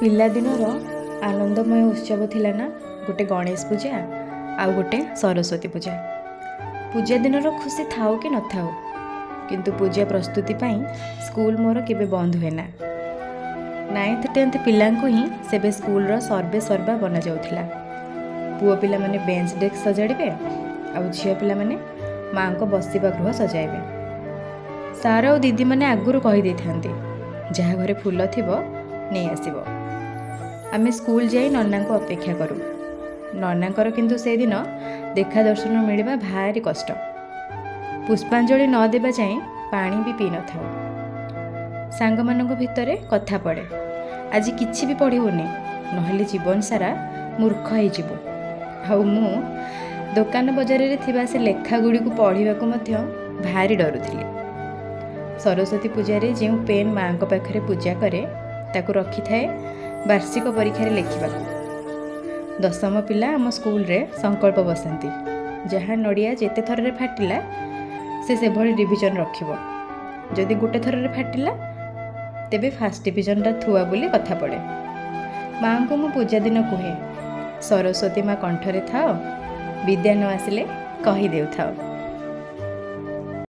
ପିଲାଦିନର ଆନନ୍ଦମୟ ଉତ୍ସବ ଥିଲା ନା ଗୋଟେ ଗଣେଶ ପୂଜା ଆଉ ଗୋଟେ ସରସ୍ୱତୀ ପୂଜା। ପୂଜା ଦିନର ଖୁସି ଥାଉ କି ନଥାଉ, କିନ୍ତୁ ପୂଜା ପ୍ରସ୍ତୁତି ପାଇଁ ସ୍କୁଲ ମୋର କେବେ ବନ୍ଦ ହୁଏ ନା। 9th 10th ପିଲାଙ୍କୁ ହିଁ ସେବେ ସ୍କୁଲର ସର୍ବେ ସର୍ବା ବନାଯାଉଥିଲା। ପୁଅ ପିଲାମାନେ ବେଞ୍ଚ ଡେସ୍କ ସଜାଡ଼ିବେ, ଆଉ ଝିଅ ପିଲାମାନେ ମାଆଙ୍କ ବସିବା ଗୃହ ସଜାଇବେ। ସାର୍ ଆଉ ଦିଦିମାନେ ଆଗରୁ କହିଦେଇଥାନ୍ତି, ଯାହା ଘରେ ଫୁଲ ଥିବ ନେଇ ଆସିବ। ଆମେ ସ୍କୁଲ ଯାଇ ନନାଙ୍କୁ ଅପେକ୍ଷା କରୁ। ନନାଙ୍କର କିନ୍ତୁ ସେଦିନ ଦେଖା ଦର୍ଶନ ମିଳିବା ଭାରି କଷ୍ଟ। ପୁଷ୍ପାଞ୍ଜଳି ନ ଦେବା ଯାଏଁ ପାଣି ବି ପିଇ ନଥାଉ। ସାଙ୍ଗମାନଙ୍କ ଭିତରେ କଥା ପଡ଼େ, ଆଜି କିଛି ବି ପଢ଼ିବୁନି, ନହେଲେ ଜୀବନ ସାରା ମୂର୍ଖ ହେଇଯିବୁ। ଆଉ ମୁଁ ଦୋକାନ ବଜାରରେ ଥିବା ସେ ଲେଖାଗୁଡ଼ିକୁ ପଢ଼ିବାକୁ ମଧ୍ୟ ଭାରି ଡରୁଥିଲି। ସରସ୍ୱତୀ ପୂଜାରେ ଯେଉଁ ପେନ୍ ମାଆଙ୍କ ପାଖରେ ପୂଜା କରେ, ତାକୁ ରଖିଥାଏ ବାର୍ଷିକ ପରୀକ୍ଷାରେ ଲେଖିବାକୁ। 10ମ ପିଲା ଆମ ସ୍କୁଲରେ ସଂକଳ୍ପ ବସାନ୍ତି, ଯାହା ନଡ଼ିଆ ଯେତେ ଥରରେ ଫାଟିଲା ସେ ସେଭଳି ଡିଭିଜନ୍ ରଖିବ। ଯଦି ଗୋଟେ ଥରରେ ଫାଟିଲା ତେବେ ଫାଷ୍ଟ ଡିଭିଜନଟା ଥୁଆ ବୋଲି କଥା ପଡ଼େ। ମାଆଙ୍କୁ ମୁଁ ପୂଜା ଦିନ କୁହେ, ସରସ୍ୱତୀ ମା' କଣ୍ଠରେ ଥାଅ, ବିଦ୍ୟା ନ ଆସିଲେ କହିଦେଉଥାଅ।